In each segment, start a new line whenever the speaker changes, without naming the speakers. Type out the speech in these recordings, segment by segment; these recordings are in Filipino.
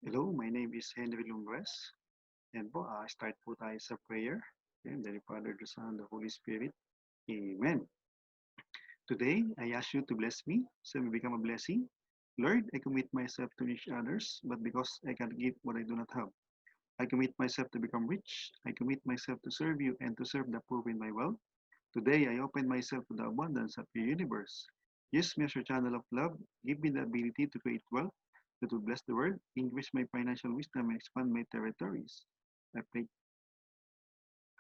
Hello, my name is Henry Lumbres. And po, start po tayo sa prayer. And the Father, the Son, the Holy Spirit. Amen. Today, I ask you to bless me so we become a blessing. Lord, I commit myself to reach others, but because I can't give what I do not have. I commit myself to become rich. I commit myself to serve you and to serve the poor with my wealth. Today, I open myself to the abundance of your universe. Use me as your channel of love. Give me the ability to create wealth that will bless the world, increase my financial wisdom, and expand my territories. I, pray,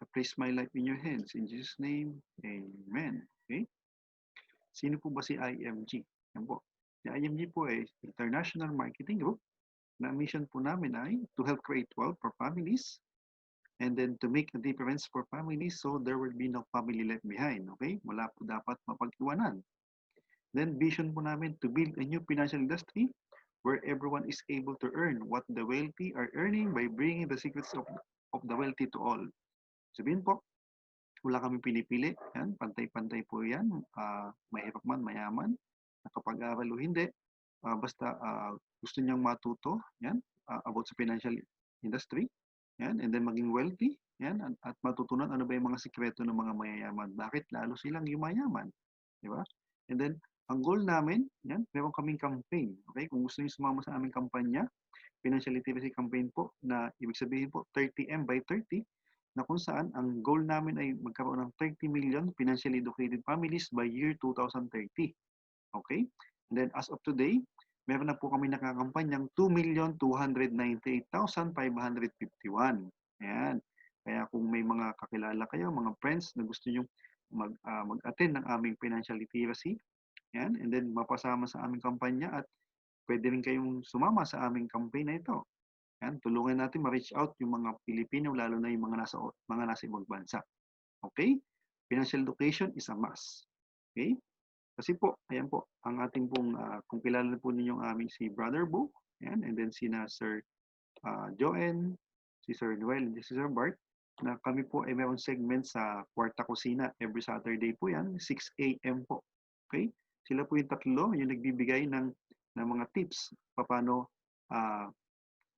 I place my life in your hands. In Jesus' name, Amen. Okay? Sino po ba si IMG? Yan po. Si IMG po ay International Marketing Group na mission po namin ay to help create wealth for families and then to make a difference for families so there will be no family left behind. Okay? Wala po dapat mapag-iwanan. Then vision po namin to build a new financial industry where everyone is able to earn what the wealthy are earning by bringing the secrets of the wealthy to all. Sabihin po, wala kami pinipili. Yan, pantay-pantay po yan. Mahirap man, mayaman. Nakapag-aral o hindi. Basta gusto niyang matuto yan, about sa financial industry. Yan, and then maging wealthy. Yan, at matutunan ano ba yung mga sikreto ng mga mayayaman. Bakit lalo silang yumayaman? Di ba? And then, ang goal namin, yan, meron kaming campaign. Okay? Kung gusto niyo sumama sa aming kampanya, Financial Literacy Campaign po, na ibig sabihin po 30M by 30, na kung saan ang goal namin ay magkaroon ng 30 million financially educated families by year 2030. Okay? And then as of today, meron na po kami nakakampanyang 2,298,551. Ayan. Kaya kung may mga kakilala kayo, mga friends na gusto nyo mag-attend ng aming financial literacy, yan, and then mapasama sa aming kampanya at pwede rin kayong sumama sa aming campaign na ito. Yan, tulungan natin ma-reach out yung mga Pilipino, lalo na yung mga nasa ibang bansa. Okay? Financial education is a must. Okay? Kasi po, ayan po, ang ating pong, kung kilala po ninyong aming si Brother Bo, yan, and then sina Sir Joen, si Sir Noel, and si Sir Bart, na kami po ay mayroong segment sa Kwarta Kusina every Saturday po yan, 6 a.m. po. Okay? Sila po yung tatlo, yung nagbibigay ng mga tips paano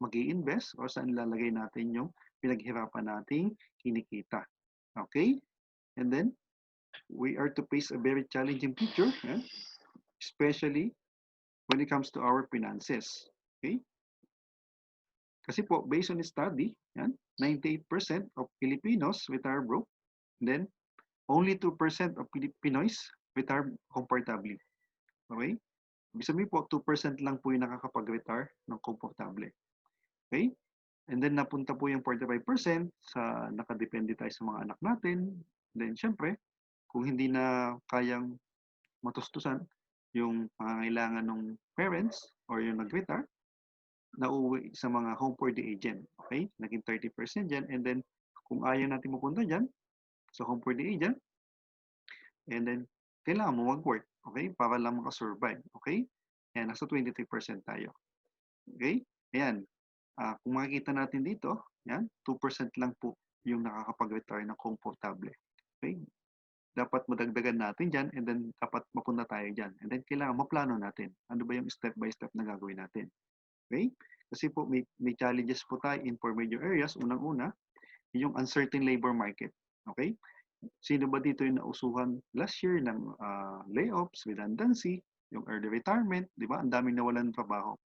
mag-i-invest or saan ilalagay natin yung pinaghirapan nating kinikita. Okay? And then, we are to face a very challenging future, especially when it comes to our finances. Okay? Kasi po, based on the study, 98% of Filipinos retire broke. Then, only 2% of Pinoys retire comfortably. Okay? Ibig sabihin po, 2% lang po yung nakakapag-retire ng komportable. Okay? And then, napunta po yung 45% sa nakadepende tayo sa mga anak natin. Then, syempre, kung hindi na kayang matustusan yung pangangailangan ng parents or yung nag-retire, nauwi sa mga home for the agent. Okay? Naging 30% dyan. And then, kung ayaw natin mapunta dyan, sa home for the agent, and then, kailangan mo mag-work. Okay? Para lang makasurvive. Okay? Ayan, nasa 23% tayo. Okay? Ayan. Kung makikita natin dito, yan, 2% lang po yung nakakapag-retire ng komportable. Okay? Dapat madagdagan natin dyan and then dapat mapunta tayo dyan. And then kailangan maplano natin. Ano ba yung step by step na gagawin natin? Okay? Kasi po may challenges po tayo in four major areas. Unang-una, yung uncertain labor market. Okay? Sino ba dito yung nausuhan last year ng layoffs, redundancy, yung early retirement, di ba? Ang daming nawalan ng trabaho.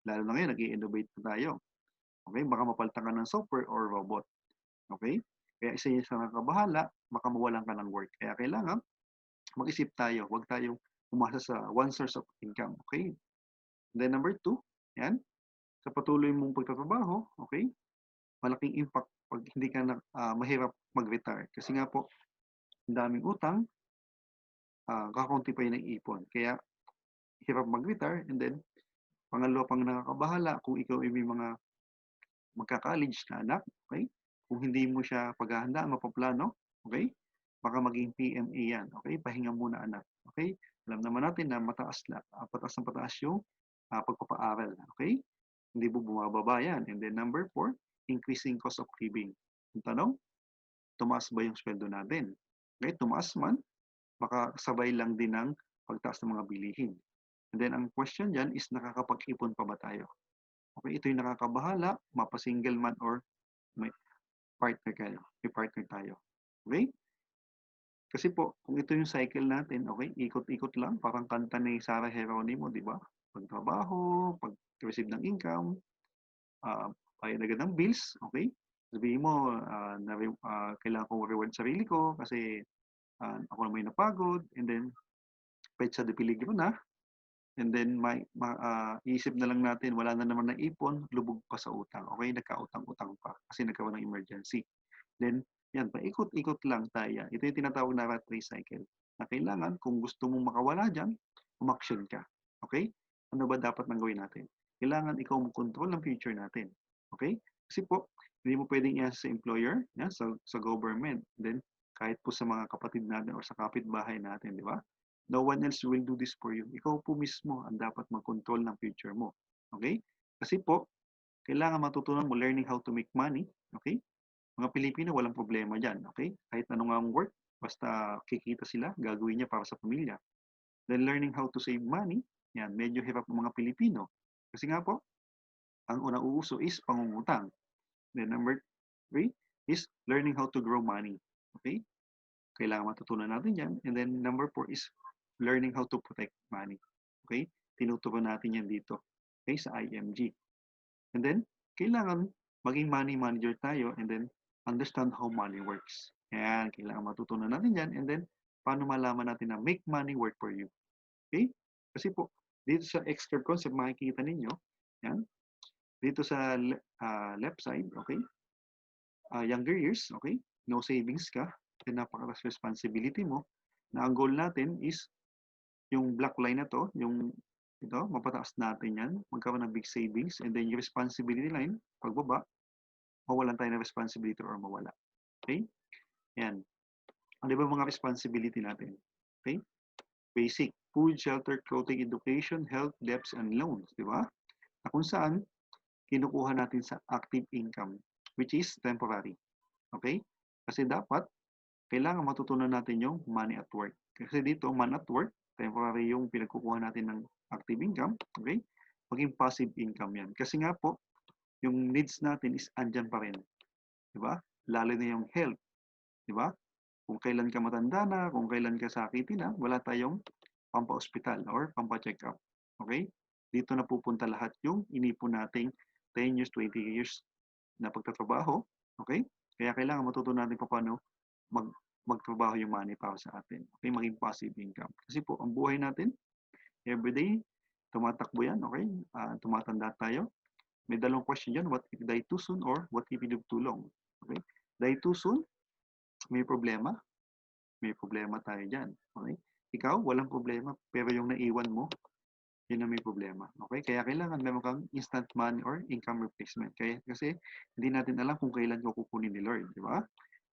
Lalo na ngayon, nag-i-innovate na tayo. Okay? Baka mapalitan ka ng software or robot. Okay? Kaya isa yung sa nakabahala, baka mawalan ka ng work. Kaya kailangan mag-isip tayo. Huwag tayong umasa sa one source of income. Okay? Then number 2, yan. Sa patuloy mong pagtatrabaho, okay? Malaking impact pag hindi ka na mahirap mag-retire. Kasi nga po, ang daming utang, kakaunti pa yung ipon. Kaya hirap mag-retire and then pangalawa pang nakakabahala kung ikaw ay may mga magka-college na anak, okay? Kung hindi mo siya paghahandaan, mapaplano, okay? Baka maging PMA yan, okay? Pahinga muna anak, okay? Alam naman natin na pataas ng pataas yung pagpapaaral, okay? Hindi po bumababa yan. And then number 4, increasing cost of living. Yung tanong, tumaas ba yung sweldo natin? Okay, tumaas man, baka sabay lang din ng pagtaas ng mga bilihin. And then ang question dyan is nakakapag-ipon pa ba tayo? Okay, ito yung nakakabahala, mapa-single man or may partner kayo. May partner tayo. Okay? Kasi po, kung ito yung cycle natin, okay, ikot-ikot lang, parang kanta ni Sarah Geronimo, di ba? Pagtrabaho, pag-receive ng income, bayad agad ng bills, okay? Sabihin mo, kailangan kong reward sarili ko kasi ako na may napagod, and then, petsa de peligro na, and then, iisip na lang natin, wala na naman na ipon, lubog pa sa utang, okay? Nagkautang-utang pa kasi nagkaroon ng emergency. Then, yan, paikot-ikot lang tayo. Ito yung tinatawag na rat race cycle. Na kailangan, kung gusto mong makawala dyan, umaction ka. Okay? Ano ba dapat nang gawin natin? Kailangan ikaw mag-control ng future natin. Okay? Kasi po, hindi mo pwedeng i-ask sa employer, yan, sa government, then kahit po sa mga kapatid natin or sa kapitbahay natin, di ba? No one else will do this for you. Ikaw po mismo ang dapat mag-control ng future mo. Okay? Kasi po, kailangan matutunan mo learning how to make money. Okay? Mga Pilipino, walang problema dyan, okay? Kahit ano nga ang work, basta kikita sila, gagawin niya para sa pamilya. Then learning how to save money, yan, medyo hirap ng mga Pilipino. Kasi nga po, ang unang uuso is pangungutang. Then number 3 is learning how to grow money. Okay? Kailangan matutunan natin yan. And then number 4 is learning how to protect money. Okay? Tinuturuan natin yan dito. Okay? Sa IMG. And then, kailangan maging money manager tayo and then understand how money works. Yan, kailangan matutunan natin yan. And then, paano malaman natin na make money work for you. Okay? Kasi po, dito sa X-curve concept, makikita ninyo, yan, dito sa left side, okay? Younger years, okay? No savings ka, then napakalas responsibility mo, na ang goal natin is, yung black line na to, yung ito, mapataas natin yan, magkaroon ng big savings, and then yung responsibility line, pagbaba, mawalan tayo ng responsibility or mawala. Okay? Yan. Ano ba mga responsibility natin? Okay? Basic. Food, shelter, clothing, education, health, debts, and loans. Di ba? Na kung saan, kinukuha natin sa active income, which is temporary. Okay? Kasi dapat, kailangan matutunan natin yung money at work. Kasi dito, man at work, temporary yung pinagkukuha natin ng active income. Okay? Maging passive income yan. Kasi nga po, yung needs natin is andyan pa rin. Diba? Lalo na yung health. Diba? Kung kailan ka matanda na, kung kailan ka sakitin na, wala tayong pampa-hospital or pampa-check up. Okay? Dito na pupunta lahat yung inipon nating 10 years, 20 years na pagtatrabaho. Okay? Kaya kailangan matutunan natin paano magtrabaho yung money para sa atin. Okay? Maging passive income. Kasi po, ang buhay natin, everyday, tumatakbo yan. Okay? Tumatanda tayo. May dalawang question dyan. What if die too soon or what if you live too long? Okay? Die too soon, may problema. May problema tayo dyan. Okay? Ikaw, walang problema. Pero yung naiwan mo, yun ang may problema. Okay? Kaya kailangan meron kang instant money or income replacement. Kasi hindi natin alam kung kailan ko kukunin ni Lord. Di ba?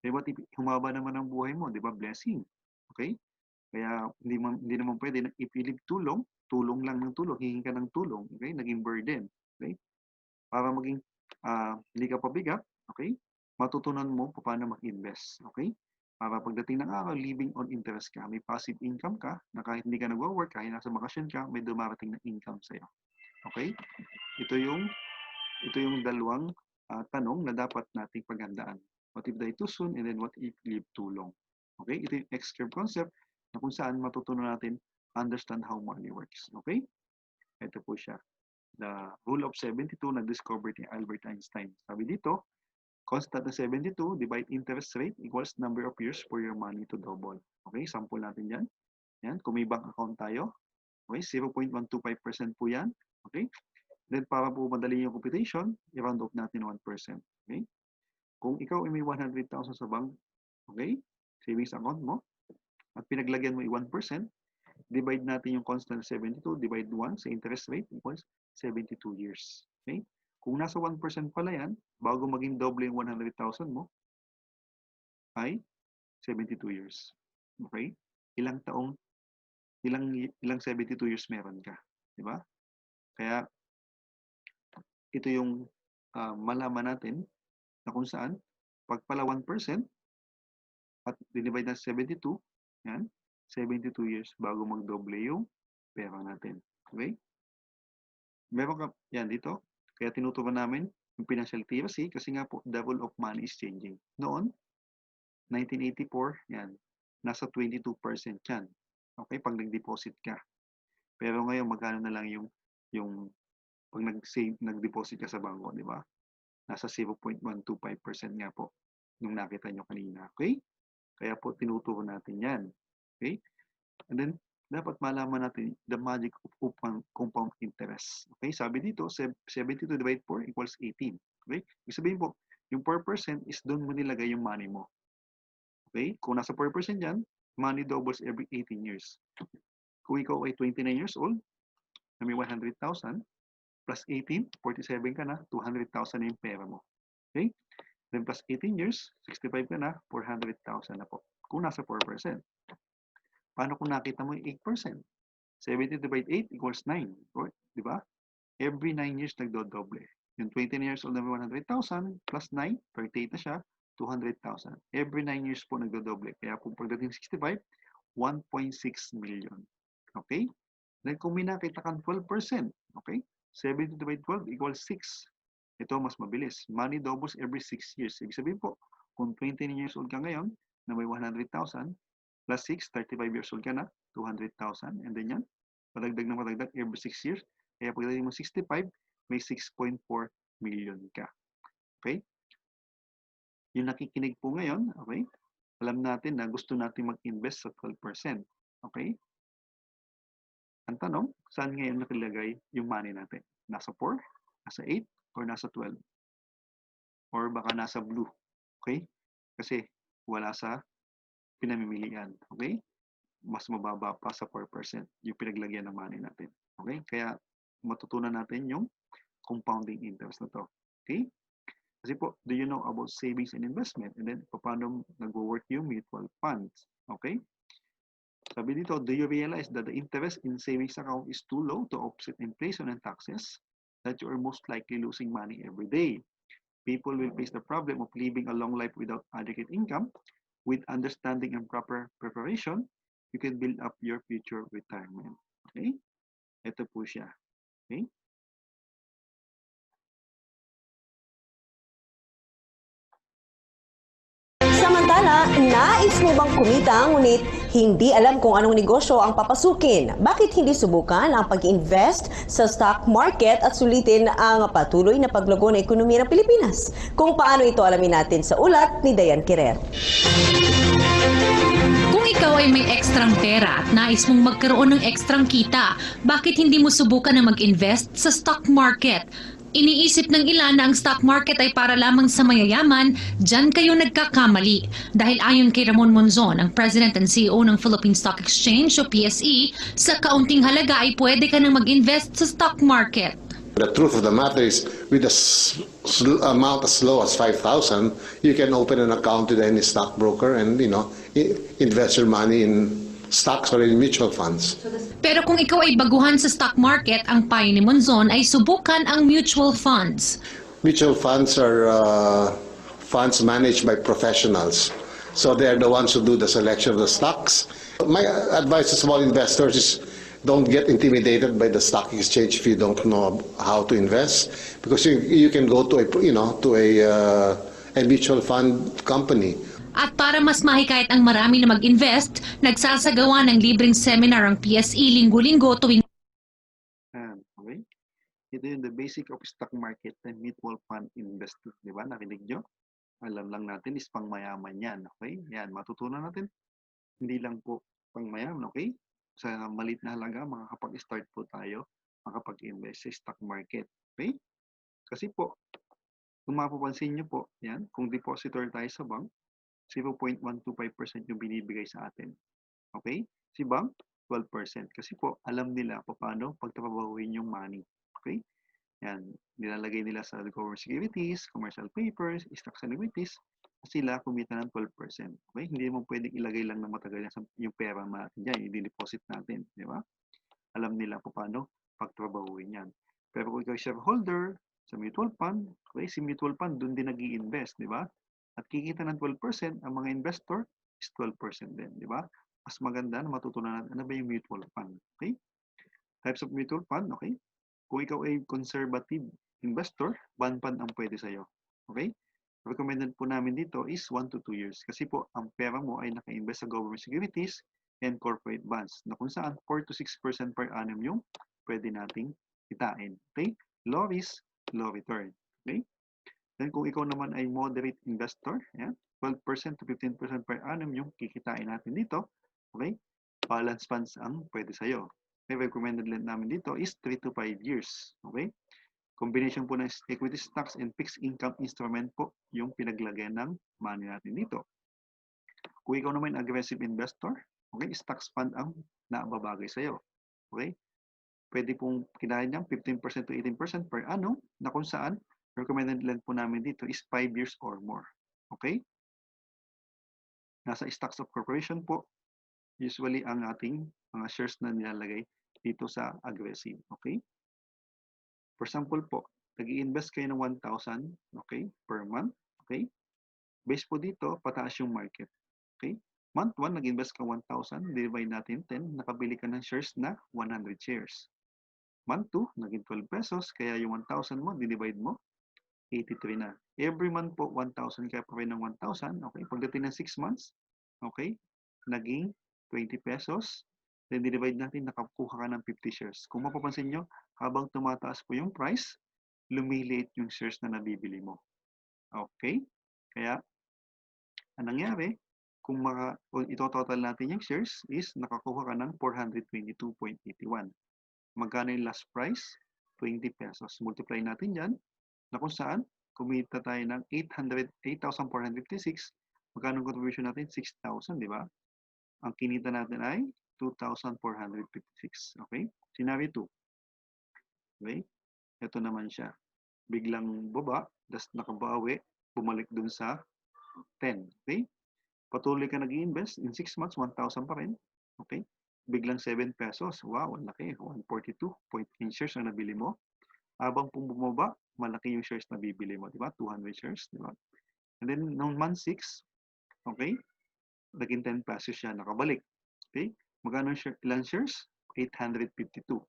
Di ba, humaba naman ang buhay mo. Di ba? Blessing. Okay? Kaya hindi naman pwede na if you live too long, tulong lang ng tulong, hihingi ka ng tulong. Okay? Naging burden. Okay? Para maging hindi ka pabigat, okay? Matutunan mo paano mag-invest, okay? Para pagdating ng araw, living on interest ka. May passive income ka na kahit hindi ka nag-work, kahit nasa bakasyon ka, may dumarating na income sa'yo. Okay? Ito yung dalawang tanong na dapat nating paghandaan. What if die too soon and then what if live too long? Okay? Ito yung X-curve concept na kung saan matutunan natin understand how money works. Okay? Ito po siya. The rule of 72 na discovered ni Albert Einstein. Sabi dito, constant na 72 divide interest rate equals number of years for your money to double. Okay, sample natin yan. Yan, kung may bank account tayo, okay, 0.125% po yan. Okay, then para po madali yung computation, i-round off natin 1%. Okay, kung ikaw ay may 100,000 sa bank, okay, savings account mo, at pinaglagyan mo 1%, divide natin yung constant 72, divide 1 sa interest rate equals 72 years. Okay? Kung nasa 1% pala yan, bago maging double yung 100,000 mo, ay 72 years. Okay? Ilang 72 years meron ka. Di ba? Kaya, ito yung malaman natin na kung saan, pag pala 1% at dinivide na 72, yan, 72 years bago mag-double yung pera natin. Okay? Meron ka, yan dito, Kaya tinutukan namin yung financial literacy kasi nga po, the level of money is changing. Noon, 1984, yan, nasa 22% yan. Okay, pag nag-deposit ka. Pero ngayon, magkano na lang yung pag nag-deposit ka sa bangko, di ba? Nasa 0.125% nga po nung nakita nyo kanina. Okay? Kaya po tinutukan natin yan. Okay? And then, dapat malaman natin the magic of compound interest. Okay? Sabi dito, 72 divided 4 equals 18. Okay? Ibig sabihin po, yung 4% is doon mo nilagay yung money mo. Okay? Kung nasa 4% yan, money doubles every 18 years. Kung ikaw ay 29 years old, na may 100,000, plus 18, 47 ka na, 200,000 na yung pera mo. Okay? Then plus 18 years, 65 ka na, 400,000 na po. Kung nasa 4%. Paano kung nakita mo yung 8%? 70 divided 8 equals 9. Di ba? Every 9 years nagdodoble. Yung 29 years old na may 100,000 plus 9, 38 na siya, 200,000. Every 9 years po nagdodoble. Kaya po pagdating 65, 1.6 million. Okay? Then kung may nakita kang 12%, okay? 70 divided 12 equals 6. Ito mas mabilis. Money doubles every 6 years. Ibig sabihin po, kung 29 years old ka ngayon, na may 100,000, plus 6, 35 years old ka na, 200,000. And then yan, padagdag na padagdag every 6 years. Kaya pagdating mo 65, may 6.4 million ka. Okay? Yung nakikinig po ngayon, okay? Alam natin na gusto natin mag-invest sa 12%. Okay? Ang tanong, saan ngayon nakilagay yung money natin? Nasa 4, nasa 8, or nasa 12? Or baka nasa blue. Okay? Kasi wala sa pinamimilian. Okay? Mas mababa pa sa 4% yung pinaglagyan ng money natin. Okay? Kaya matutunan natin yung compounding interest na to. Okay? Kasi po, do you know about savings and investment? And then, paano nag-work yung mutual funds? Okay? Sabi dito, do you realize that the interest in savings account is too low to offset inflation and taxes? That you are most likely losing money every day. People will face the problem of living a long life without adequate income. With understanding and proper preparation, you can build up your future retirement. Okay? Ito po siya. Okay?
Samantala, nais mo bang kumita ngunit hindi alam kung anong negosyo ang papasukin? Bakit hindi subukan ang pag-invest sa stock market at sulitin ang patuloy na paglago ng ekonomiya ng Pilipinas? Kung paano ito alamin natin sa ulat ni Dayan Kirer.
Kung ikaw ay may ekstrang pera at nais mong magkaroon ng ekstrang kita, bakit hindi mo subukan na mag-invest sa stock market? Iniisip ng ilan na ang stock market ay para lamang sa mayayaman, dyan kayo nagkakamali. Dahil ayon kay Ramon Monzon, ang President and CEO ng Philippine Stock Exchange o PSE, sa kaunting halaga ay pwede ka nang mag-invest sa stock market.
The truth of the matter is, with a amount as low as 5,000, you can open an account with any stockbroker and, invest your money in stocks or in mutual funds.
Pero kung ikaw ay baguhan sa stock market, ang payo ni Monzon ay subukan ang mutual funds.
Mutual funds are funds managed by professionals. So they are the ones who do the selection of the stocks. My advice to small investors is don't get intimidated by the stock exchange if you don't know how to invest, because you can go to a mutual fund company.
At para mas mahikayat ang marami na mag-invest, nagsasagawa ng libreng seminar ang PSE linggo-linggo tuwing
Okay? Ito yung the basic of stock market and mutual fund investing. Di ba? Nakinig nyo? Alam lang natin is pangmayaman yan. Okay? Yan, matutunan natin. Hindi lang po pangmayaman. Okay? Sa maliit na halaga, makakapag-start po tayo, makakapag-invest sa stock market. Okay? Kasi po, kung mapapansin nyo po, yan, kung depositor tayo sa bank, 0.125% yung binibigay sa atin. Okay? Si bank, 12%. Kasi po, alam nila paano pagtapabahuin yung money. Okay? Yan. Nilalagay nila sa government securities, commercial papers, stocks and equities. Sila kumita ng 12%. Okay? Hindi mo pwedeng ilagay lang na matagal yung pera natin dyan, i-deposit natin. Di ba? Alam nila paano pagtapabahuin yan. Pero kung ikaw shareholder sa mutual fund, okay, si mutual fund, doon din nag-i-invest. Di ba? At kikita ng 12%, ang mga investor is 12% din, di ba? Mas maganda na matutunan natin ano ba yung mutual fund, okay? Types of mutual fund, okay? Kung ikaw ay conservative investor, banpan ang pwede sa'yo. Okay? Recommended po namin dito is 1 to 2 years. Kasi po, ang pera mo ay naka-invest sa government securities and corporate bonds na kung saan 4 to 6% per annum yung pwede nating kitain. Okay? Low risk, low return. Okay? Then kung ikaw naman ay moderate investor, yan, 12% to 15% per annum yung kikitain natin dito. Okay? Balance funds ang pwede sa'yo. Okay, recommended length namin dito is 3 to 5 years. Okay? Combination po ng equity stocks and fixed income instrument po yung pinaglagyan ng money natin dito. Kung ikaw naman aggressive investor, okay, stocks fund ang naababagay sa'yo. Okay? Pwede pong kinain niyan 15% to 18% per annum na kung saan recommended length po namin dito is 5 years or more. Okay? Nasa stocks of corporation po, usually ang ating mga shares na nilalagay dito sa aggressive. Okay? For example po, nag-i-invest kayo ng 1,000, okay, per month, okay? Based po dito, pataas yung market, okay? Month 1, nag-invest ka 1,000, divide natin 10, nakabili ka ng shares na 100 shares. Month 2, naging 12 pesos, kaya yung 1,000 mo, divide mo, 83 na. Every month po, 1,000 kaya pa rin ng 1,000, okay? Pagdating ng 6 months, okay, naging 20 pesos, then divide natin, nakakuha ka ng 50 shares. Kung mapapansin nyo, habang tumataas po yung price, lumiliit yung shares na nabibili mo. Okay? Kaya, ang nangyari, kung ito-total natin yung shares is nakakuha ka ng 422.81. Magkano yung last price? 20 pesos. Multiply natin yan, na kung saan, kumita tayo ng 8,456. Magkano yung contribution natin? 6,000, di ba? Ang kinita natin ay 2,456. Okay? Scenario 2. Okay? Ito naman siya. Biglang baba, das nakabawi, bumalik dun sa 10. Okay? Patuloy ka nag-i-invest, in 6 months, 1,000 pa rin. Okay? Biglang 7 pesos. Wow, ang laki. 142.10 shares ang nabili mo. Habang bumaba, malaki yung shares na bibili mo. Diba? 200 shares. Diba? And then, noong month 6, okay? Naging 10 pesos siya, nakabalik. Okay? Magkano ilang shares? 852.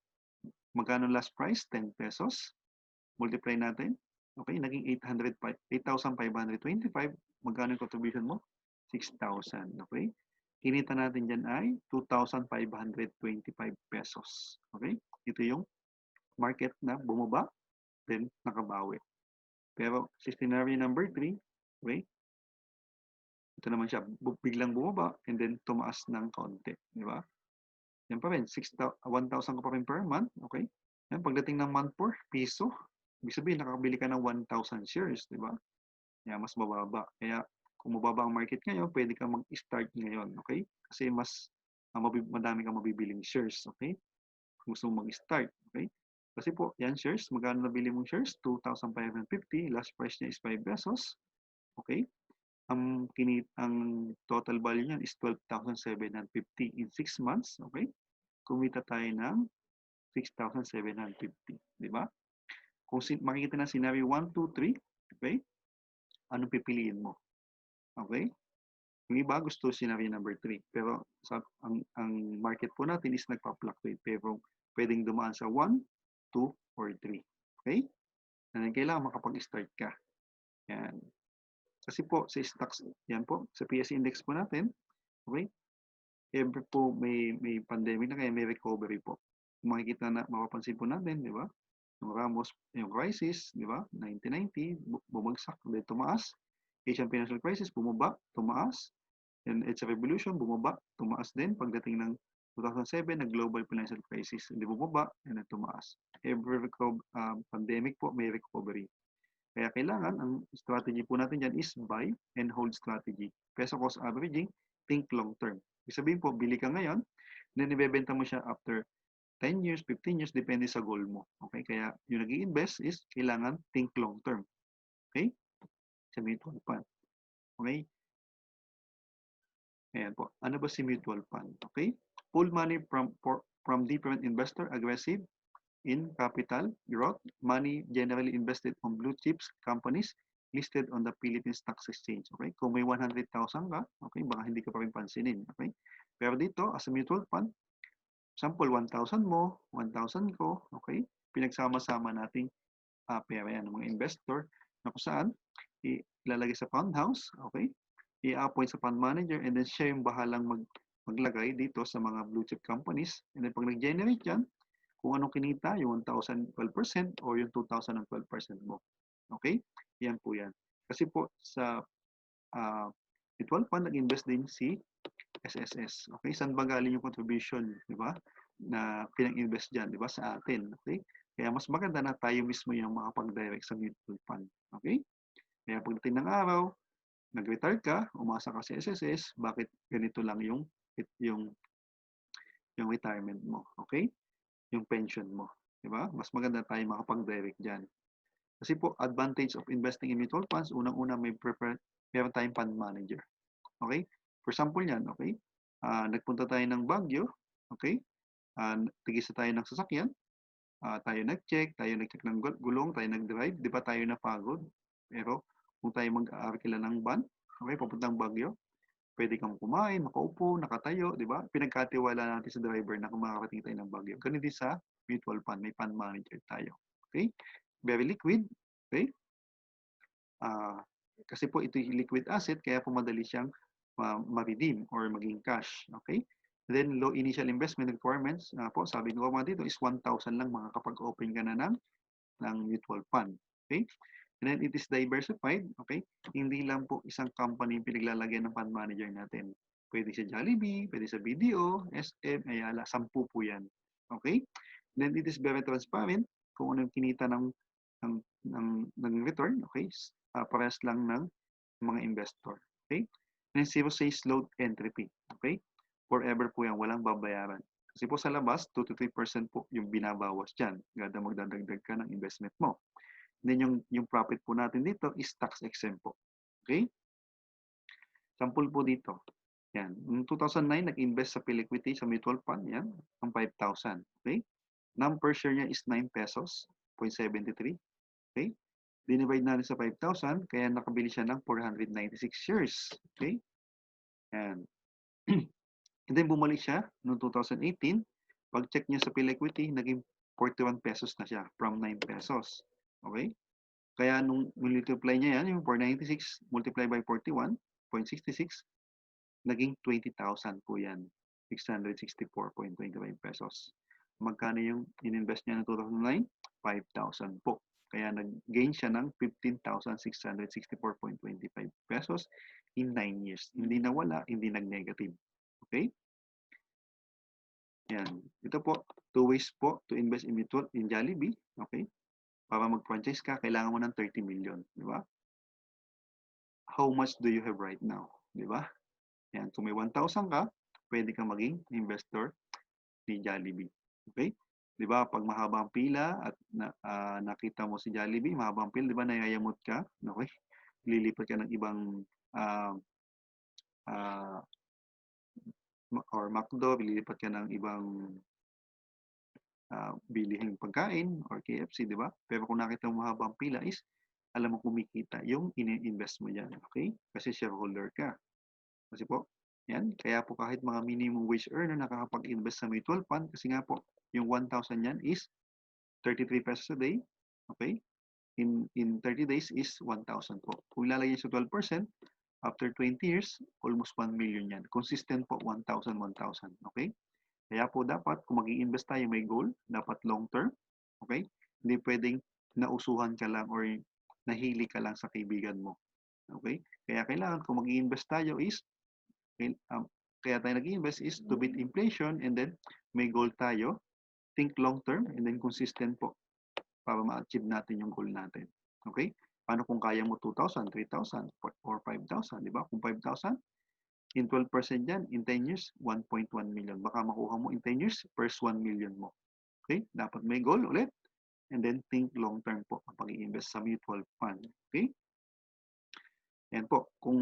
Magkano last price? 10 pesos. Multiply natin. Okay, naging 8,525. Magkano yung contribution mo? 6,000. Okay? Kinita natin dyan ay 2,525 pesos. Okay? Ito yung market na bumaba, then nakabawi. Pero sa scenario number 3, okay? Ito naman siya, biglang bumaba and then tumaas ng konti. Di ba? Yan pa rin, 1,000 ka pa rin per month. Okay? Yan, pagdating ng month 4, piso. Ibig sabihin, nakakabili ka ng 1,000 shares. Di ba? Yan, mas mababa. Kaya, kung mababa ang market ngayon, pwede ka mag-start ngayon. Okay? Kasi mas madami kang mabibiling shares. Okay? Kung gusto mong mag-start. Okay? Kasi po, yan shares, magkano nabili mong shares? 2,550. Last price niya is 5 pesos. Okay? Ang total value niyan is 12,750 in 6 months. Okay? Kumita tayo ng 6,750. Di ba? Kung makikita na scenario 1, 2, 3, okay? Anong pipiliin mo? Okay? Yung iba gusto scenario number 3. Pero ang market po natin is nagpa-fluctuate. Pero pwedeng dumaan sa 1, 2, or 3. Okay? And kailangan makapag-start ka. Yan. Kasi po, sa stocks, yan po, sa PSE index po natin, okay? Every po may pandemic na kaya may recovery po. Makikita na, mapapansin po natin, di ba? Yung Ramos, yung crisis, di ba? 1990, bumagsak, then tumaas. Asian Financial Crisis, bumaba, tumaas. Then it's a revolution, bumaba, tumaas din. Pagdating ng 2007, nag-global financial crisis, hindi bumaba, and then tumaas. Every pandemic po, may recovery. Kaya kailangan, ang strategy po natin dyan is buy and hold strategy. Peso cost averaging, think long term. Ibig sabihin po, bili ka ngayon, then ibebenta mo siya after 10 years, 15 years, depende sa goal mo. Okay? Kaya yung nag-i-invest is kailangan think long term. Okay? Sa mutual fund. Okay? Ayan po. Ano ba si mutual fund? Okay? Pull money from different investor, aggressive, in capital growth, money generally invested on blue chips companies listed on the Philippine Stock Exchange. Okay? Kung may 100,000 ka, okay, baka hindi ka pa rin pansinin. Okay? Pero dito, as a mutual fund, sample 1,000 mo, 1,000 ko, okay? Pinagsama-sama nating pera yan ng mga investor na kung saan ilalagay sa fund house, okay? I-appoint sa fund manager and then siya yung bahalang maglagay dito sa mga blue chip companies. And then pag nag-generate yan, kung anong kinita, yung 1,012% or yung 2,012% mo. Okay? Yan po yan. Kasi po sa mutual fund, nag-invest din si SSS. Okay? Saan ba galing yung contribution, di ba? Na pinang-invest dyan, di ba? Sa atin. Okay? Kaya mas maganda na tayo mismo yung makapag-direct sa mutual fund. Okay? Kaya pagdating ng araw, nag-retire ka, umasa ka sa SSS, bakit ganito lang yung retirement mo, okay? Yung pension mo, di ba? Mas maganda tayo makapag-direct diyan. Kasi po, advantage of investing in mutual funds, unang-una meron tayong fund manager. Okay? For example yan, okay? Nagpunta tayo ng Baguio, okay? Tigisa tayo ng sasakyan, tayo nag-check ng gulong, tayo nag-drive, di ba tayo napagod? Pero kung tayo mag-aarkila ng van, okay, papuntang Baguio, pwede kang kumain, makaupo, nakatayo, di ba? Pinagkatiwala natin sa driver na kung makakarating tayo ng Baguio. Ganun din sa mutual fund, may fund manager tayo. Okay? Very liquid, okay? Kasi po ito yung liquid asset, kaya po madali siyang ma-redeem or maging cash, okay? Then low initial investment requirements, po sabi ko mga dito is 1,000 lang makakapag-open ka na ng mutual fund, okay? And then it is diversified, okay? Hindi lang po isang company yung pinaglalagyan ng fund manager natin. Pwede sa Jollibee, pwede sa BDO, SM, Ayala, 10 po yan. Okay? And then it is very transparent kung ano yung kinita ng return, okay? Parehas lang ng mga investor, okay? And then zero says low entry fee, okay? Forever po yan, walang babayaran. Kasi po sa labas, 2 to 3% po yung binabawas dyan. Gada magdadagdag ka ng investment mo. Then yung profit po natin dito is tax exempt po. Okay? Sample po dito. Yan. Noong 2009, nag-invest sa Piliquity sa mutual fund. Yan. Ang 5,000. Okay? Number per share niya is 9 pesos, 0.73. Okay? Dinivide natin sa 5,000, kaya nakabili siya ng 496 shares. Okay? Yan. And then bumalik siya noong 2018. Pag-check niya sa Piliquity, naging 41 pesos na siya from 9 pesos. Okay? Kaya nung multiply niya yan, yung 496 multiply by 41.66, naging 20,000 po yan. 664.25 pesos. Magkano yung ininvest niya ng 2009? 5,000 po. Kaya nag-gain siya ng 15,664.25 pesos in 9 years. Hindi nawala, hindi nag-negative. Okay? Yan. Ito po, 2 ways po to invest in mutual in Jollibee. Okay? Para mag-franchise ka, kailangan mo ng 30 million. Di ba? How much do you have right now? Di ba? Yan. Kung may 1,000 ka, pwede kang maging investor ni Jollibee. Okay? Di ba? Pag mahaba ang pila at nakita mo si Jollibee, mahaba ang pila, di ba? Nayayamot ka. Okay? Lilipat ka ng ibang or McDo, lilipat ka ng ibang bilihing pagkain or KFC, di ba? Pero kung nakita mo mahabang pila is, alam mo kumikita yung ini-invest mo dyan, okay? Kasi shareholder ka. Kasi po, yan, kaya po kahit mga minimum wage earner nakakapag-invest sa mutual fund, kasi nga po, yung 1,000 yan is 33 pesos a day, okay? In 30 days is 1,000 po. Kung ilalagay sa 12%, after 20 years, almost 1 million yan. Consistent po, 1,000, 1,000, okay? Kaya po dapat, kung mag-i-invest tayo, may goal, dapat long term, okay? Hindi pwedeng nausuhan ka lang or nahili ka lang sa kaibigan mo, okay? Kaya kailangan, kung mag-i-invest tayo is, kaya tayo nag-i-invest is to beat inflation and then may goal tayo, think long term and then consistent po para ma-achieve natin yung goal natin, okay? Paano kung kaya mo 2,000, 3,000, or 5,000, di ba? Kung 5,000, in 12% yan, in 10 years, 1.1 million. Baka makuha mo in 10 years, first 1 million mo. Okay? Dapat may goal ulit. And then think long term po kapag i-invest sa mutual fund. Okay? Yan po. Kung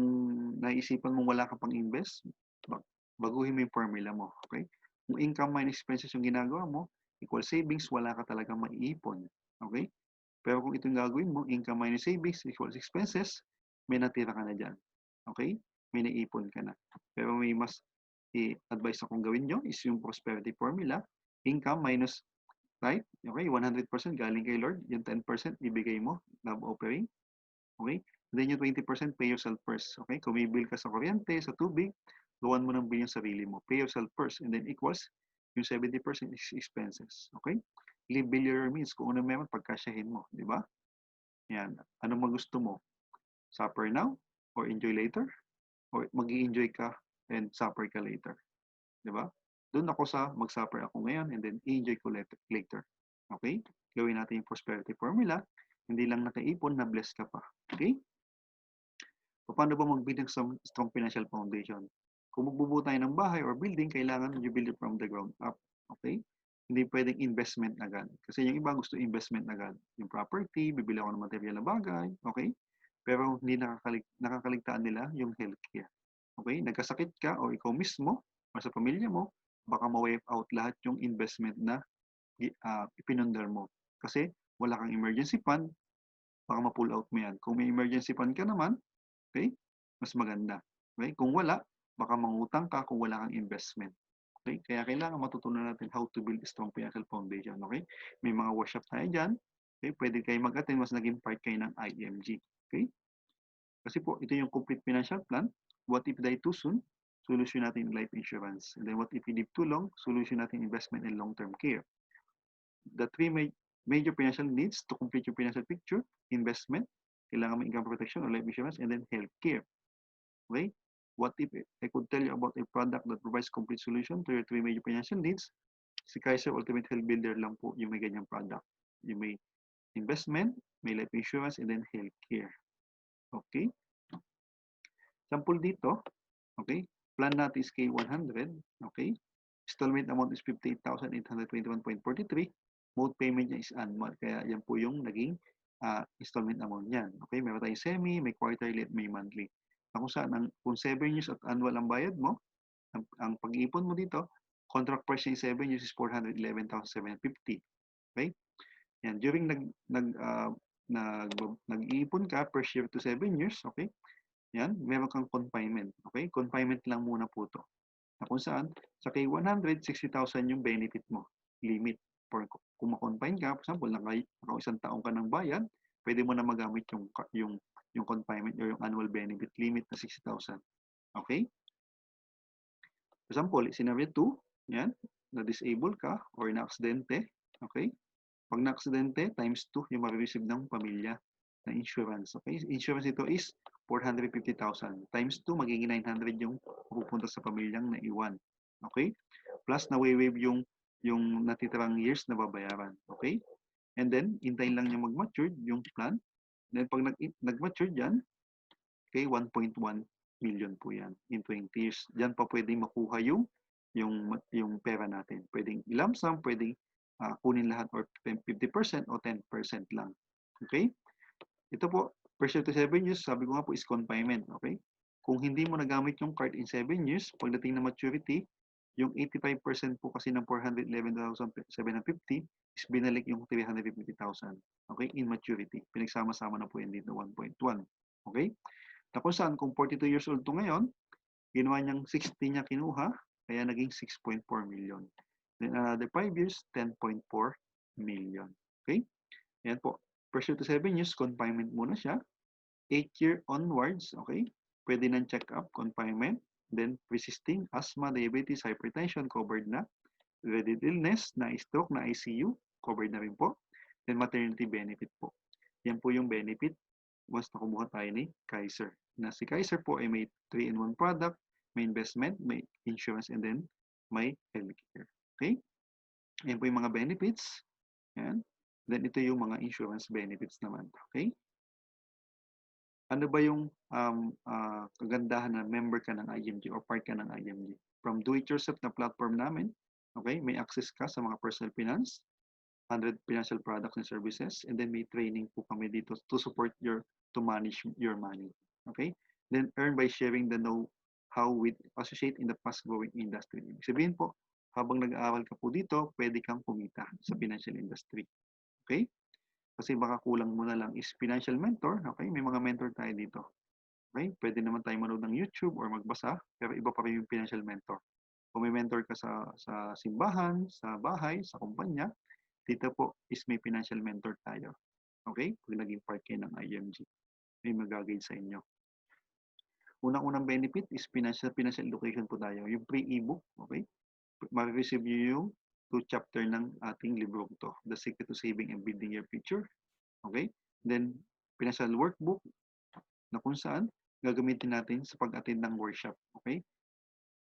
naisipan mong wala ka pang invest, baguhin mo yung formula mo. Okay? Kung income minus expenses yung ginagawa mo, equal savings, wala ka talagang maiipon. Okay? Pero kung ito yung gagawin mo, income minus savings equals expenses, may natira ka na dyan. Okay? May naipon ka na. Pero may mas i-advise akong gawin nyo is yung prosperity formula, income minus Right? Okay, 100% galing kay Lord. Yung 10% ibigay mo, love offering. Okay? Then yung 20% pay yourself first. Okay? Kung may bill ka sa kuryente, sa tubig, gawan mo ng bill yung sarili mo. Pay yourself first and then equals yung 70% is expenses. Okay? Live below your means. Kung ano meron, pagkasyahin mo. Di ba? Yan. Ano gusto mo? Suffer now or enjoy later? Or mag-i-enjoy ka and suffer ka later? Di ba? Doon ako sa mag-suffer ako ngayon and then i-enjoy ko later. Okay? Gawin natin yung prosperity formula. Hindi lang nakaipon, na-bless ka pa. Okay? Paano ba mag-build ng strong financial foundation? Kung magbubuo tayo ng bahay or building, kailangan you build it from the ground up. Okay? Hindi pwedeng investment agad. Kasi yung iba gusto investment agad. Yung property, bibili ako ng material na bagay. Okay? Pero hindi nakakaligtaan nila yung healthcare. Okay? Nagkasakit ka o ikaw mismo o sa pamilya mo, baka ma-wipe out lahat yung investment na ipinundar mo. Kasi wala kang emergency fund, baka ma-pull out mo yan. Kung may emergency fund ka naman, okay, mas maganda. Okay? Kung wala, baka mangutang ka kung wala kang investment. Okay? Kaya kailangan matutunan natin how to build a strong financial foundation. Okay? May mga workshop tayo dyan. Okay? Pwede kayo mag-attend, mas naging part kayo ng IMG. Okay? Kasi po, ito yung complete financial plan. What if die too soon? Solution natin life insurance. And then what if you live too long? Solution natin investment and long-term care. The three major financial needs to complete your financial picture: investment, kailangan may income protection or life insurance, and then healthcare. Okay? What if I could tell you about a product that provides complete solution to your three major financial needs? Si Kaiser Ultimate Health Builder lang po yung may ganyang product. Yung may investment, may life insurance, and then healthcare. Okay? Sample dito, okay? Plan natin is K100, okay? Installment amount is 58,821.43. Mode payment niya is annual. Kaya yan po yung naging installment amount niyan. Okay, meron tayong semi, may quarterly, at may monthly. Kung saan, kung 7 years at annual ang bayad mo, ang pag-iipon mo dito, contract price niya 7 years is 411,750. Okay? Yan, during nag-iipon ka per year to 7 years, okay? Yan, meron kang confinement. Okay? Confinement lang muna po to. Na kung saan, sa K100, 60,000 yung benefit mo. Limit. For, kung ma-confine ka, for example, naka isang taong ka ng bayad, pwede mo na magamit yung confinement or yung annual benefit limit na 60,000. Okay? For example, scenario 2, yan, na-disable ka or na-aksidente. Okay? Pag na-aksidente, times 2 yung ma-receive ng pamilya na insurance. Okay? Insurance ito is 450,000. Times 2, magiging 900 yung pupunta sa pamilyang naiwan. Okay? Plus, na-waive yung natitirang years na babayaran. Okay? And then, hintayin lang yung mag-mature yung plan. Then, pag nag-mature dyan, okay, 1.1 million po yan in 20 years. Diyan pa pwedeng makuha yung pera natin. Pwedeng lump sum, pwedeng kunin lahat or 50% o 10% lang. Okay? Ito po, per year to 7 years, sabi ko nga po is confinement. Okay? Kung hindi mo nagamit yung card in 7 years, pagdating na maturity, yung 85% po kasi ng 411,750 is binalik yung 350,000. Okay? In maturity. Pinagsama-sama na po yan dito, 1.1. Okay? Na kung saan, kung 42 years old to ngayon, ginawa niyang 60 niya kinuha, kaya naging 6.4 million. Then another 5 years, 10.4 million. Okay? Yan po. Per year to 7 years, confinement muna siya. 8 year onwards, okay? Pwede ng check-up, confinement. Then resisting, asthma, diabetes, hypertension, covered na. Related illness, na stroke, na ICU, covered na rin po. Then maternity benefit po. Yan po yung benefit once na kumuha tayo ni Kaiser. Na si Kaiser po ay may 3-in-1 product, may investment, may insurance, and then may healthcare. Okay? Yan po yung mga benefits. Yan. Then ito yung mga insurance benefits naman. Okay? Ano ba yung kagandahan na member ka ng IMG or part ka ng IMG? From do-it-yourself na platform namin, okay, may access ka sa mga personal finance, 100 financial products and services, and then may training po kami dito to support to manage your money. Okay? Then earn by sharing the know-how with associate in the fast-growing industry. Ibig sabihin po, habang nag-aaral ka po dito, pwede kang kumita sa financial industry. Okay? Kasi baka kulang mo na lang is financial mentor. Okay? May mga mentor tayo dito. Okay? Pwede naman tayo manood ng YouTube or magbasa, pero iba pa rin yung financial mentor. Kung may mentor ka sa simbahan, sa bahay, sa kumpanya, dito po is may financial mentor tayo. Okay? Pag naging part kayo ng IMG, may mag-guide sa inyo. Unang-unang benefit is financial education po tayo. Yung free ebook, okay? Ma-receive nyo yung 2 chapter ng ating librong to, The Secret to Saving and Building Your Future. Okay? Then, financial workbook na kung saan gagamitin natin sa pag-attend ng workshop. Okay?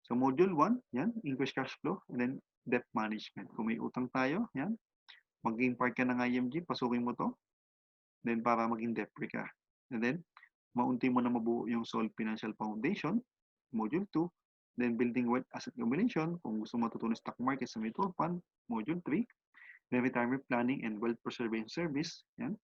So, module 1, yan, increase cash flow, and then debt management. Kung may utang tayo, yan, maging part ka ng IMG, pasukin mo to, then para maging debt-free ka. And then, maunti mo na mabuo yung Solve Financial Foundation, Module 2, then Building Wealth Asset Combination, kung gusto mo matutunan stock market sa mutual fund, Module 3, then Retirement Planning and Wealth Preservation Service, yan,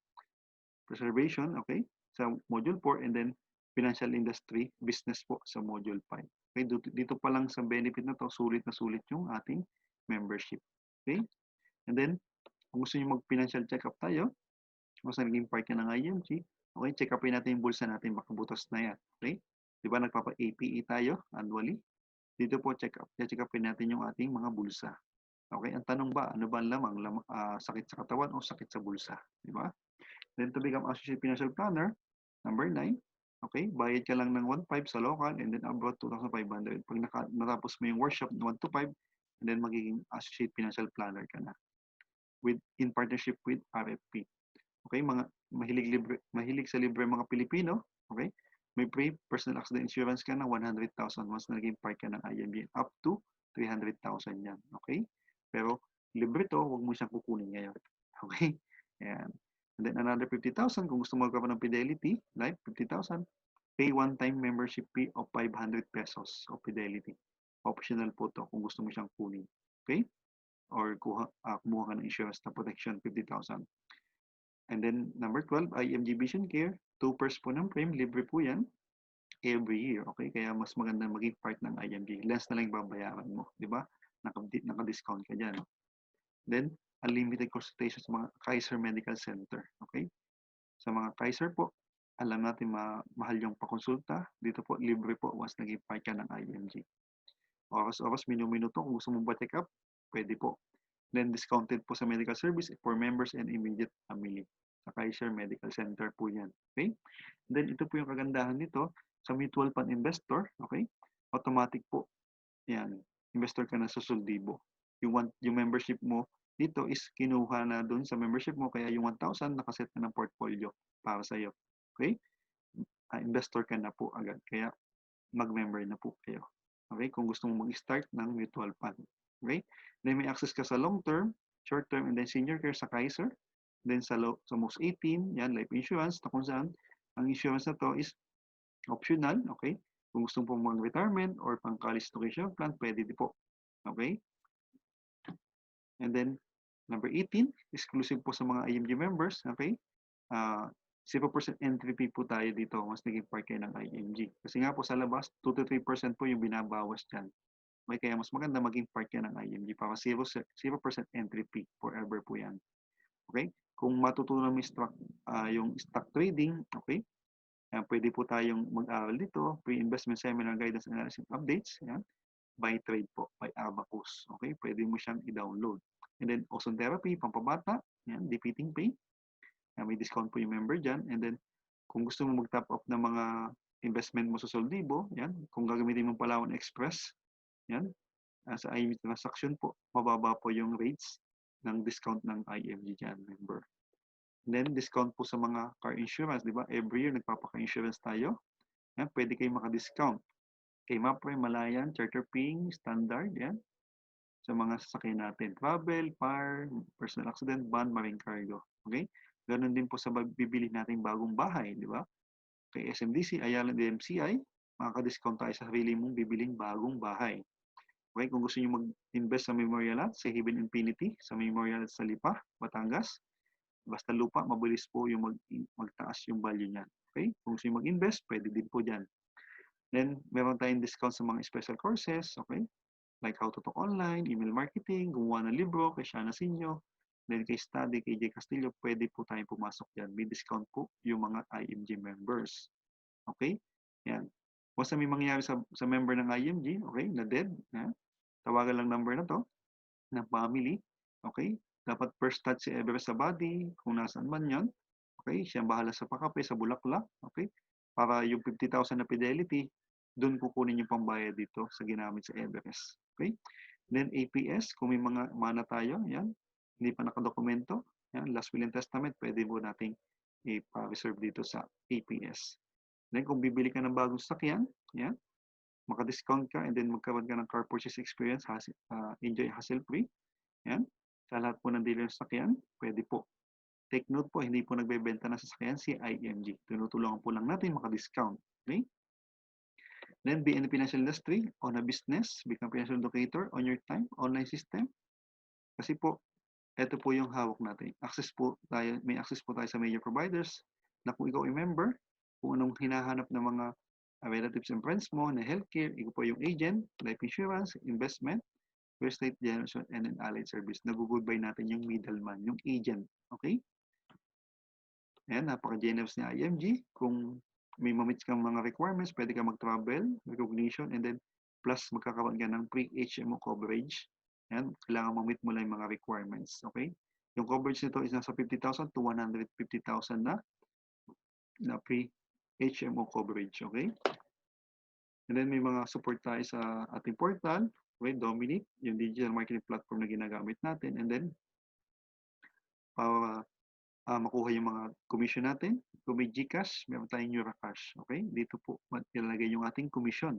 Preservation, okay, sa Module 4, and then Financial Industry Business po sa Module 5. Okay, dito pa lang sa benefit na to, sulit yung ating membership. Okay, and then, kung gusto nyo mag-financial check-up tayo, kung saan naging part ka ng IMG, okay, check upin natin yung bulsa natin, baka butas na yan. Okay? Di ba nagpapa-APE tayo annually? Dito po check upin natin yung ating mga bulsa. Okay? Ang tanong ba, ano ba ang lamang? Sakit sa katawan o sakit sa bulsa? Di ba? Then to become Associate Financial Planner, number 9, okay, bayad ka lang ng 1,500 sa local and then abroad 2,500. Pag natapos mo yung workshop 1 to 5, and then magiging Associate Financial Planner ka na in partnership with RFP. Okay, mga mahilig sa libre mga Pilipino, okay? May free personal accident insurance ka na 100,000 once na naging part ka ng IMG, up to 300,000 yan, okay? Pero libre to, huwag mo siyang kukunin ngayon. Okay? Ayan. And then another 50,000 kung gusto mo magkaroon ng Fidelity, Life 50,000, pay one-time membership fee of 500 pesos of Fidelity. Optional po to kung gusto mo siyang kunin. Okay? Or kumuha ka ng insurance na protection, 50,000. And then, number 12, IMG Vision Care. 2 po ng frame. Libre po yan every year. Okay? Kaya mas maganda maging part ng IMG. Less na lang babayaran mo. Di ba? Naka-discount ka dyan. Then, unlimited consultation sa mga Kaiser Medical Center. Okay? Sa mga Kaiser po, alam natin mahal yung pakonsulta. Dito po, libre po once naging part ka ng IMG. Oras-oras, minuto kung gusto mong pa-check up, pwede po. Then, discounted po sa medical service for members and immediate family. Sa Kaiser Medical Center po yan. Okay? Then, ito po yung kagandahan nito sa mutual fund investor. Okay? Automatic po. Yan. Investor ka na sa Soldibo. Yung membership mo dito is kinuha na dun sa membership mo. Kaya yung 1,000 nakaset na ng portfolio para sa iyo. Okay? Investor ka na po agad. Kaya mag-member na po kayo. Okay? Kung gusto mo mag-start ng mutual fund. Okay? Then may access ka sa long-term, short-term, and then senior care sa Kaiser. Then sa most 18, yan, life insurance, na kung saan, ang insurance na to is optional, okay? Kung gusto mo mag-retirement or pang-college education plan, pwede din po. Okay? And then, number 18, exclusive po sa mga IMG members, okay? 0% entry fee po tayo dito mas naging part kayo ng IMG. Kasi nga po sa labas, 2 to 3% po yung binabawas dyan. Okay, kaya mas maganda maging part ka ng IMG para 0% entry fee forever po yan. Okay? Kung matutunan mo yung stock trading, okay? Pwede po tayong mag-aral dito, pre-investment seminar guidance analysis updates, yan. By trade po, by Abacus. Okay? Pwede mo siyang i-download. And then, Ozone Therapy, pampabata, yan, defeating pain. May discount po yung member dyan. And then, kung gusto mo mag-top up ng mga investment mo sa Soldibo, yan, kung gagamitin mo Palawan Express, yan, sa IMG transaction po, mababa po yung rates ng discount ng IMG dyan, member. And then, discount po sa mga car insurance, di ba? Every year, nagpapaka-insurance tayo. Yan, pwede kayo maka-discount. Kay Mapre, Malayan, Charter Ping, Standard, yan. Sa mga sasakyan natin. Travel, PAR, personal accident, bond, marine cargo. Okay? Ganon din po sa bibili nating bagong bahay, di ba? Kay SMDC, Ayala, DMCI, makaka-discount tayo sa sarili mong bibiling bagong bahay. Okay, kung gusto niyo mag-invest sa Memorial Lot, sa Haven Infinity, sa Memorial Lot sa Lipa, Batangas, basta lupa, mabilis po yung magtaas yung value niyan. Okay, kung gusto niyo mag-invest, pwede din po dyan. Then, meron tayong discount sa mga special courses, okay? Like How to Talk Online, Email Marketing, gumawa ng libro, kay Shana Sinyo, then kay Study, kay J. Castillo, pwede po tayong pumasok dyan. May discount po yung mga IMG members. Okay? Yan. Basta may mangyayari sa member ng IMG, okay, na dead, tawagan lang number na to, ng family, okay? dapat first touch si Everest sa body, kung nasaan man yan. Okay, siya ang bahala sa pakape, sa bulaklak. Okay, para yung 50,000 na fidelity, doon kukunin yung pambayad dito sa ginamit sa Everest. Okay, then APS, kung may mga mana tayo, yan, hindi pa nakadokumento, yan, last will and testament, pwede mo nating i-reserve dito sa APS. Then kung bibili ka ng bagong sakyan, yan, maka-discount ka and then magkaroon ka ng car purchase experience, enjoy hassle-free. Yan. Sa lahat po ng dealer ng sakyan, pwede po. Take note po, hindi po nagbebenta ng sasakyan si IMG. Tinutulungan po lang natin maka-discount. Okay? Then be in the financial industry, own a business, become financial educator on your time, online system. Kasi po, ito po yung hawak natin. May access po tayo sa major providers na kung ikaw ay member, kung anong hinahanap ng mga relatives and friends mo na healthcare, ikaw po yung agent, life insurance, investment, real estate generation, and an allied service. Nag-goodbye natin yung middleman, yung agent. Okay? Ayan, napaka-generous ni IMG. Kung may mamits kang mga requirements, pwede ka mag-travel, recognition, and then plus magkakaroon ka ng pre-HMO coverage. Ayan, kailangan mamit mo lang yung mga requirements. Okay? Yung coverage nito is nasa 50,000 to 150,000 na pre-HMO coverage. Okay? And then may mga support tayo sa ating portal. Okay, Dominic, yung digital marketing platform na ginagamit natin. And then, para makuha yung mga commission natin, kung may GCash, meron tayong Eurocash. Okay, dito po ilalagay yung ating commission.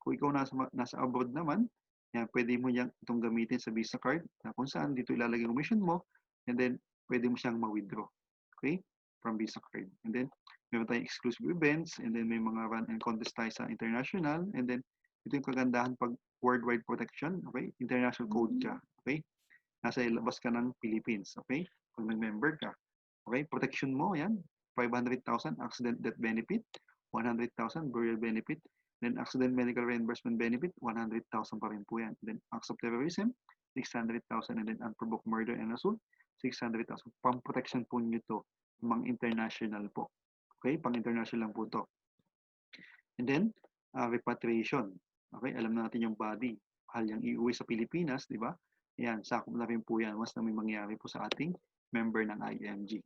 Kung ikaw nasa abroad naman, yan, pwede mo itong gamitin sa Visa card na kung saan dito ilalagay yung commission mo and then pwede mo siyang ma-withdraw. Okay, from Visa card. And then, meron tayong exclusive events and then may mga run and contest tayo sa international and then ito yung kagandahan pag worldwide protection, okay? International code ka, okay? Nasa labas ka ng Philippines, okay? Pag nag-member ka, okay? Protection mo, yan, 500,000 accident death benefit, 100,000 burial benefit, then accident medical reimbursement benefit, 100,000 pa rin po yan. Then acts of terrorism, 600,000 and then unprovoked murder and assault, 600,000. Pang-protection po nyo to, mga international po. Okay? Pang-international lang po to. And then, repatriation. Okay, alam natin yung body. Mahal yung iuwi sa Pilipinas, di ba? Yan, sakop na rin po yan once na may mangyari po sa ating member ng IMG.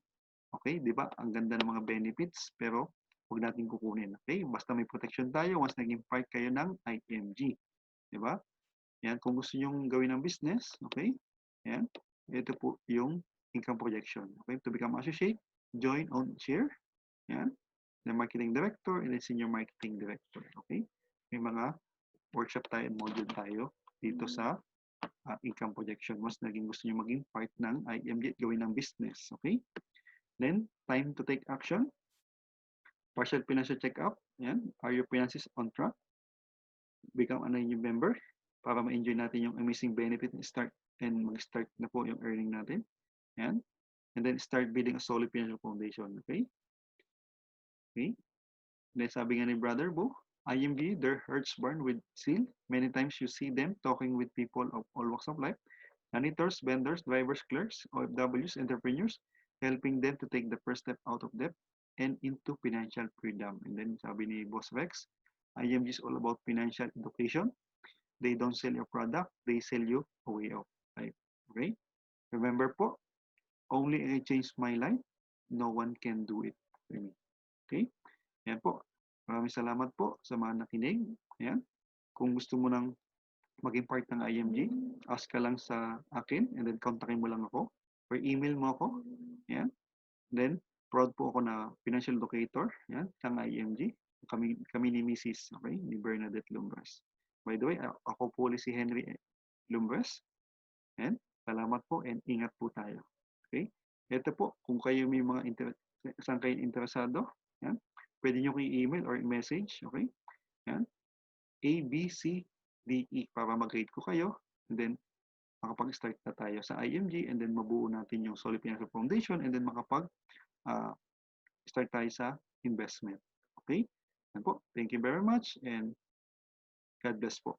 Okay, di ba? Ang ganda ng mga benefits, pero huwag natin kukunin. Okay, basta may protection tayo once naging part kayo ng IMG. Di ba? Yan, kung gusto nyo gawin ng business, okay? Yan, ito po yung income projection. Okay, to become associate, join, own, share. Yan, the marketing director and the senior marketing director. Okay, may mga workshop tayo and module tayo dito sa income projection. Mas naging gusto nyo maging part ng IMG at gawin ng business. Okay? Then, time to take action. Partial financial check-up. Yan. Are your finances on track? Become a new member para ma-enjoy natin yung amazing benefit and mag-start na po yung earning natin. Yan. And then, start building a solid financial foundation. Okay? Okay? Then, sabi nga ni Brother Bo, IMG, their hearts burn with zeal. Many times you see them talking with people of all walks of life, janitors, vendors, drivers, clerks, OFWs, entrepreneurs, helping them to take the first step out of debt and into financial freedom. And then sabi ni Boss Rex, IMG is all about financial education. They don't sell your product, they sell you a way of life. Okay? Remember po, only I changed my life, no one can do it for me. Okay? Yan po. Maraming salamat po sa mga nakinig. Ayan. Kung gusto mo nang maging part ng IMG, ask ka lang sa akin and then kontakin mo lang ako or email mo ako. Ayan. Then, proud po ako na financial educator yan, ng IMG. Kami ni Mrs. Okay, ni Bernadette Lumbres. By the way, ako po si Henry Lumbres. Ayan. Salamat po and ingat po tayo. Okay? Ito po, kung kayo may mga saan kayo interesado, yan, pwede nyo kayo i-email or i-message, okay? Yan. A, B, C, D, E para mag-rate ko kayo. And then, makapag-start na tayo sa IMG and then mabuo natin yung solid financial foundation and then makapag-start tayo sa investment. Okay? Yan po. Thank you very much and God bless po.